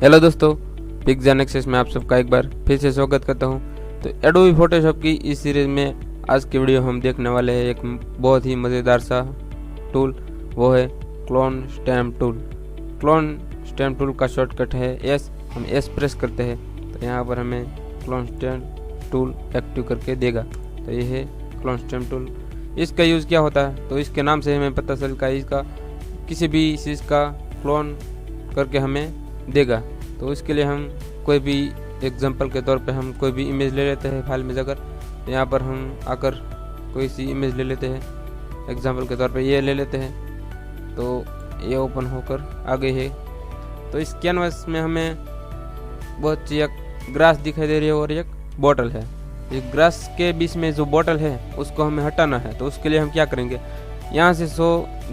Hello दोस्तों, pixel access में आप सबका एक बार फिर से स्वागत करता हूं। तो एडोबी फोटोशॉप की इस सीरीज में आज की वीडियो हम देखने वाले हैं एक बहुत ही मज़ेदार सा टूल, वो है clone stamp tool. Clone stamp tool का शॉर्टकट है एस। हम एस प्रेस करते हैं तो यहाँ पर हमें क्लोन स्टैम्प टूल एक्टिव करके देगा। तो ये है क्लोन स्टैम्प टूल। इसका यूज़ क्या होता है तो इसके नाम से हमें पता चलता है, इसका किसी भी चीज़ का क्लोन करके हमें देगा। तो इसके लिए हम कोई भी एग्जांपल के तौर पे हम कोई भी इमेज ले लेते हैं फाइल में जाकर। तो यहाँ पर हम आकर कोई सी इमेज ले लेते हैं, एग्जांपल के तौर पे ये ले लेते हैं। तो ये ओपन होकर आ गई है। तो इस कैनवास में हमें बहुत सी एक ग्रास दिखाई दे रही है और एक बॉटल है। इस ग्रास के बीच में जो बॉटल है उसको हमें हटाना है। तो उसके लिए हम क्या करेंगे, यहाँ से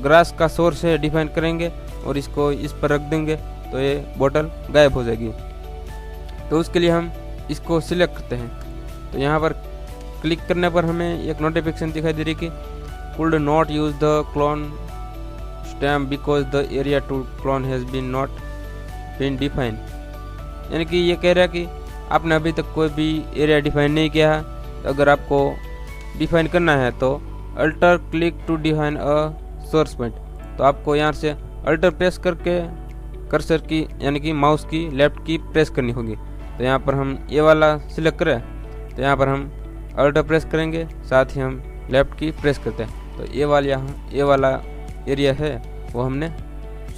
ग्रास का सोर्स है डिफाइन करेंगे और इसको इस पर रख देंगे तो ये बॉटल गायब हो जाएगी। तो उसके लिए हम इसको सिलेक्ट करते हैं। तो यहाँ पर क्लिक करने पर हमें एक नोटिफिकेशन दिखाई दे रही कि could not use the clone stamp because the area to clone has been not been define. यानी कि ये कह रहा है कि आपने अभी तक कोई भी एरिया डिफाइन नहीं किया है। अगर आपको डिफाइन करना है तो alt click to define a source point. तो आपको यहाँ से अल्टर प्रेस करके कर्सर की यानी कि माउस की लेफ्ट की प्रेस करनी होगी। तो यहाँ पर हम ये वाला सिलेक्ट करें तो यहाँ पर हम अल्टर प्रेस करेंगे, साथ ही हम लेफ्ट की प्रेस करते हैं। तो ये वाला एरिया है वो हमने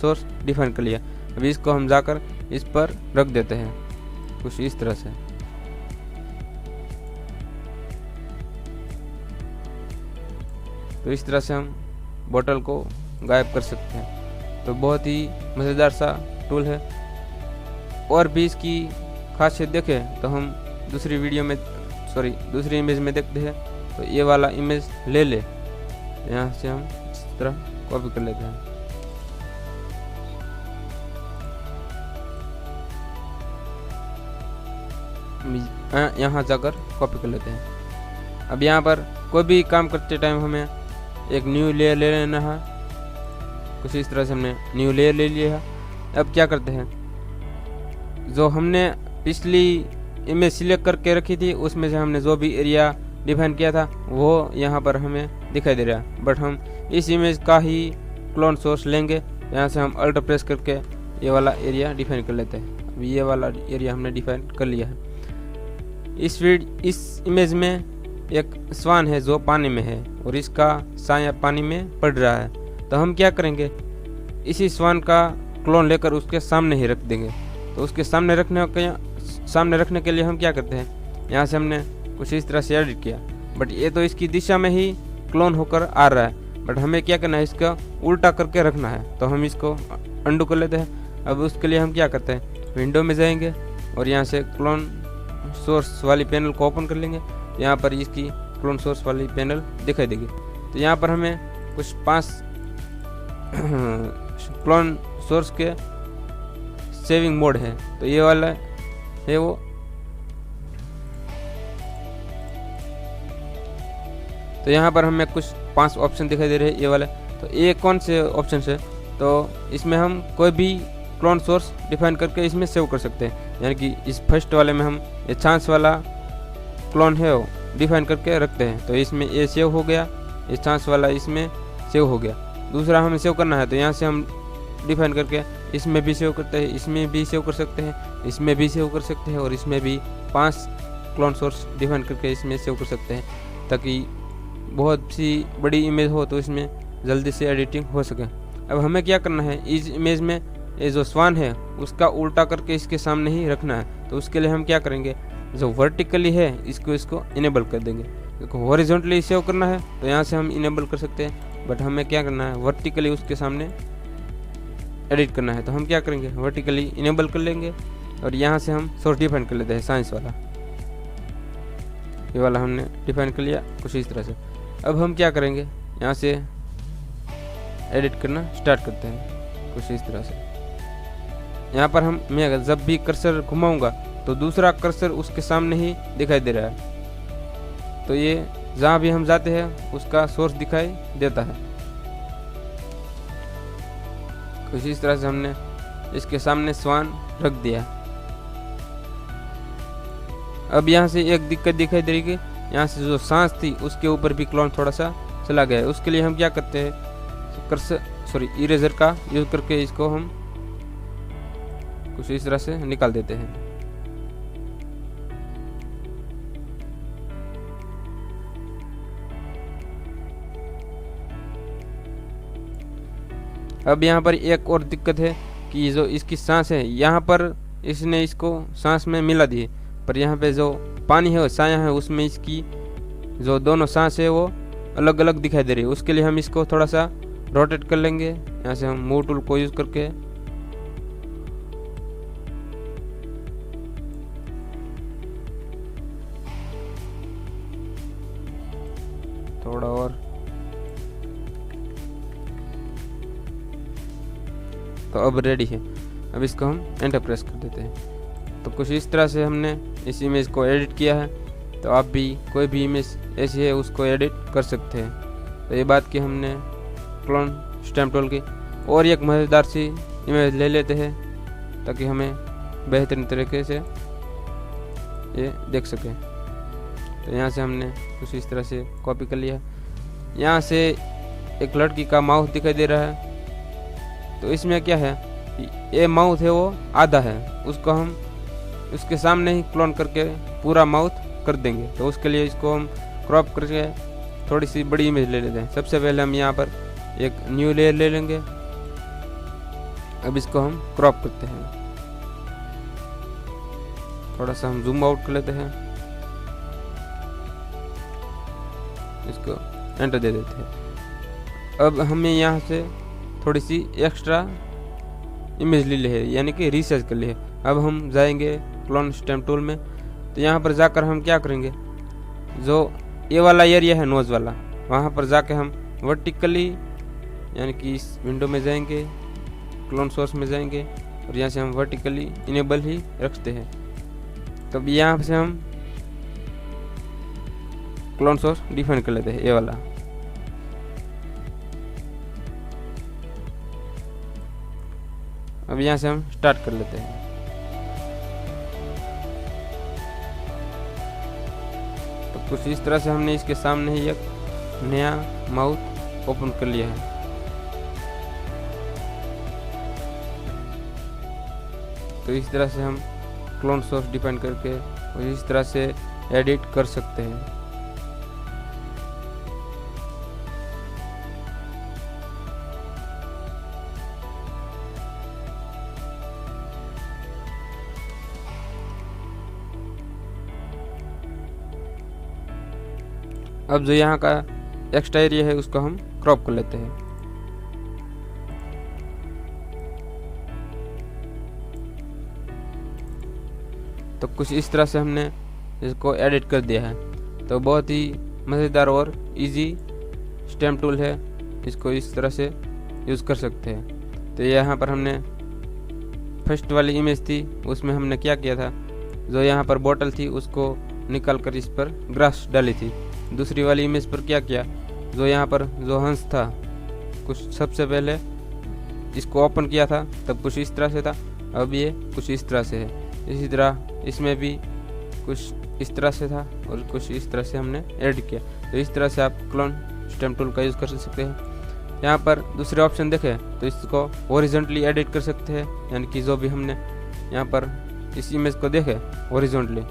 सोर्स डिफाइन कर लिया। अभी इसको हम जाकर इस पर रख देते हैं कुछ इस तरह से। तो इस तरह से हम बोतल को गायब कर सकते हैं। तो बहुत ही मज़ेदार सा टूल है। और भी इसकी खासियत देखें तो हम दूसरी इमेज में देखते हैं। तो ये वाला इमेज ले ले, यहाँ से हम इस तरह कॉपी कर लेते हैं। यहाँ जाकर कॉपी कर लेते हैं। अब यहाँ पर कोई भी काम करते टाइम हमें एक न्यू लेयर ले लेना है। कुछ इस तरह से हमने न्यू लेयर ले लिया है। अब क्या करते हैं, जो हमने पिछली इमेज सिलेक्ट करके रखी थी उसमें से हमने जो भी एरिया डिफाइन किया था वो यहाँ पर हमें दिखाई दे रहा है। बट हम इस इमेज का ही क्लोन सोर्स लेंगे। यहाँ से हम अल्ट प्रेस करके ये वाला एरिया डिफाइन कर लेते हैं। अब ये वाला एरिया हमने डिफाइन कर लिया है। इस इमेज में एक स्वान है जो पानी में है और इसका साया पानी में पड़ रहा है। तो हम क्या करेंगे, इसी स्वान का क्लोन लेकर उसके सामने ही रख देंगे। तो उसके सामने रखने के लिए हम क्या करते हैं, यहाँ से हमने कुछ इस तरह से एडिट किया। बट ये तो इसकी दिशा में ही क्लोन होकर आ रहा है। बट हमें क्या करना है, इसका उल्टा करके रखना है। तो हम इसको अंडू कर लेते हैं। अब उसके लिए हम क्या करते हैं, विंडो में जाएंगे और यहाँ से क्लोन सोर्स वाली पैनल को ओपन कर लेंगे। यहाँ पर इसकी क्लोन सोर्स वाली पैनल दिखाई देगी। तो यहाँ पर हमें कुछ 5 क्लोन सोर्स के सेविंग मोड है। तो ये वाला है वो। तो यहाँ पर हमें कुछ 5 ऑप्शन दिखाई दे रहे हैं ये वाले। तो ये कौन से ऑप्शन है, तो इसमें हम कोई भी क्लोन सोर्स डिफाइन करके इसमें सेव कर सकते हैं। यानी कि इस फर्स्ट वाले में हम ये चांस वाला क्लोन है वो डिफाइन करके रखते हैं। तो इसमें ये सेव हो गया, ये चांस वाला इसमें सेव हो गया। दूसरा हमें सेव करना है तो यहाँ से हम डिफाइन करके इसमें भी सेव करते हैं, इसमें भी सेव कर सकते हैं, इसमें भी सेव कर सकते हैं और इसमें भी 5 क्लोन सोर्स डिफाइन करके इसमें सेव कर सकते हैं, ताकि बहुत सी बड़ी इमेज हो तो इसमें जल्दी से एडिटिंग हो सके। अब हमें क्या करना है, इस इमेज में ये जो स्वान है उसका उल्टा करके इसके सामने ही रखना है। तो उसके लिए हम क्या करेंगे, जो वर्टिकली है इसको इनेबल कर देंगे। हॉरिजॉन्टली सेव करना है तो यहाँ से हम इनेबल कर सकते हैं। बट हमें क्या करना है, वर्टिकली उसके सामने एडिट करना है। तो हम क्या करेंगे, वर्टिकली इनेबल कर लेंगे और यहाँ से हम सोर्स डिफाइन कर लेते हैं, साइंस वाला। ये वाला हमने डिफाइन कर लिया कुछ इस तरह से। अब हम क्या करेंगे, यहाँ से एडिट करना स्टार्ट करते हैं कुछ इस तरह से। यहाँ पर मैं अगर जब भी कर्सर घुमाऊंगा तो दूसरा कर्सर उसके सामने ही दिखाई दे रहा है। तो ये जहाँ भी हम जाते हैं उसका सोर्स दिखाई देता है। कुछ इस तरह से हमने इसके सामने स्वान रख दिया। अब यहाँ से एक दिक्कत दिखाई दे रही है, यहाँ से जो सांस थी उसके ऊपर भी क्लोन थोड़ा सा चला गया है। उसके लिए हम क्या करते हैं, इरेजर का यूज करके इसको हम कुछ इस तरह से निकाल देते हैं। अब यहाँ पर एक और दिक्कत है कि जो इसकी सांस है, यहाँ पर इसने इसको सांस में मिला दी, पर यहाँ पे जो पानी है साया है उसमें इसकी जो दोनों सांस है वो अलग अलग दिखाई दे रही है। उसके लिए हम इसको थोड़ा सा रोटेट कर लेंगे। यहाँ से हम मूव टूल को यूज करके थोड़ा और तो अब रेडी है। अब इसको हम एंटर प्रेस कर देते हैं। तो कुछ इस तरह से हमने इस इमेज को एडिट किया है। तो आप भी कोई भी इमेज ऐसी है उसको एडिट कर सकते हैं। तो ये बात की हमने क्लोन स्टैम्प टूल की। और एक मज़ेदार सी इमेज ले लेते हैं ताकि हमें बेहतरीन तरीके से ये देख सकें। तो यहाँ से हमने कुछ इस तरह से कॉपी कर लिया। यहाँ से एक लड़की का माउथ दिखाई दे रहा है। तो इसमें क्या है, ये माउथ है वो आधा है, उसको हम उसके सामने ही क्लोन करके पूरा माउथ कर देंगे। तो उसके लिए इसको हम क्रॉप करके थोड़ी सी बड़ी इमेज ले लेते हैं। सबसे पहले हम यहाँ पर एक न्यू लेयर ले लेंगे। अब इसको हम क्रॉप करते हैं, थोड़ा सा हम जूम आउट कर लेते हैं, इसको एंटर दे देते हैं। अब हमें यहाँ से थोड़ी सी एक्स्ट्रा इमेज ले ली है, यानी कि रिसाइज कर ली है। अब हम जाएंगे क्लोन स्टैम्प टूल में। तो यहाँ पर जाकर हम क्या करेंगे, जो ये वाला एरिया है नोज वाला, वहाँ पर जाके हम वर्टिकली यानी कि इस विंडो में जाएंगे, क्लोन सोर्स में जाएंगे और यहाँ से हम वर्टिकली इनेबल ही रखते हैं। तब यहाँ से हम क्लोन सोर्स डिफाइन कर लेते हैं, ये वाला। अब यहाँ से हम स्टार्ट कर लेते हैं। तो कुछ इस तरह से हमने इसके सामने ही एक नया माउथ ओपन कर लिया है। तो इस तरह से हम क्लोन सोर्स डिफाइन करके और इस तरह से एडिट कर सकते हैं। अब जो यहाँ का एक्स्ट्रा एरिया है उसको हम क्रॉप कर लेते हैं। तो कुछ इस तरह से हमने इसको एडिट कर दिया है। तो बहुत ही मज़ेदार और इजी स्टैम्प टूल है, इसको इस तरह से यूज़ कर सकते हैं। तो यहाँ पर हमने फर्स्ट वाली इमेज थी उसमें हमने क्या किया था, जो यहाँ पर बोतल थी उसको निकाल कर इस पर ग्रास डाली थी। दूसरी वाली इमेज पर क्या किया, जो यहाँ पर जो हंस था, कुछ सबसे पहले इसको ओपन किया था तब कुछ इस तरह से था, अब ये कुछ इस तरह से है। इसी तरह इसमें भी कुछ इस तरह से था और कुछ इस तरह से हमने ऐड किया। तो इस तरह से आप क्लोन स्टैम्प टूल का यूज़ कर सकते हैं। यहाँ पर दूसरे ऑप्शन देखें तो इसको हॉरिजॉन्टली एडिट कर सकते हैं, यानी कि जो भी हमने यहाँ पर इस इमेज को देखे हॉरिजॉन्टली,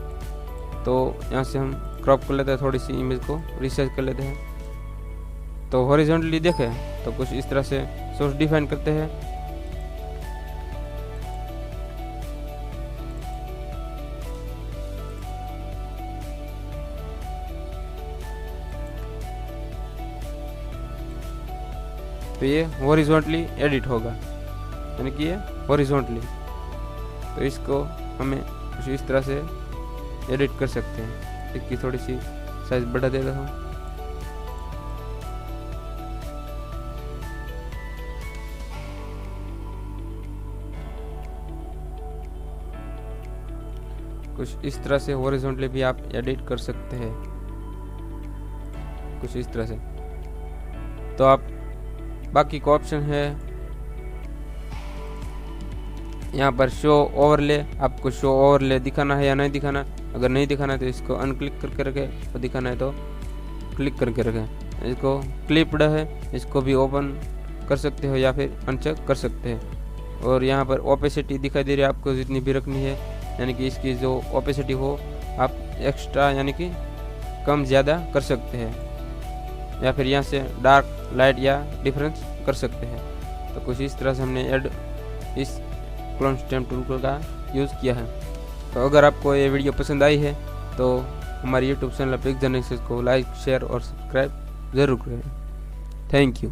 तो यहाँ से हम क्रॉप कर लेते हैं, थोड़ी सी इमेज को रिसाइज कर लेते हैं। तो हॉरिजॉन्टली देखें तो कुछ इस तरह से सोर्स डिफाइन करते हैं। तो ये हॉरिजॉन्टली एडिट होगा, यानी कि ये हॉरिजॉन्टली। तो इसको हमें कुछ इस तरह से एडिट कर सकते हैं। इसकी थोड़ी सी साइज बढ़ा देता हूँ। कुछ इस तरह से हॉरिजॉन्टली भी आप एडिट कर सकते हैं, कुछ इस तरह से। तो आप बाकी का ऑप्शन है यहाँ पर शो ओवरले, आपको शो ओवरले दिखाना है या नहीं दिखाना। अगर नहीं दिखाना है तो इसको अनक्लिक करके रखें, और दिखाना है तो क्लिक करके रखें। इसको क्लिप्ड है, इसको भी ओपन कर सकते हो या फिर अनचेक कर सकते हैं। और यहाँ पर ओपेसिटी दिखाई दे रही है, आपको जितनी भी रखनी है, यानी कि इसकी जो ओपेसिटी हो आप एक्स्ट्रा यानी कि कम ज़्यादा कर सकते हैं, या फिर यहाँ से डार्क लाइट या डिफरेंस कर सकते हैं। तो कुछ इस तरह से हमने इस क्लोन स्टैम्प टूल का यूज़ किया है। तो अगर आपको ये वीडियो पसंद आई है तो हमारे यूट्यूब चैनल पिक्जन एक्सेस को लाइक, शेयर और सब्सक्राइब ज़रूर करें। Thank you.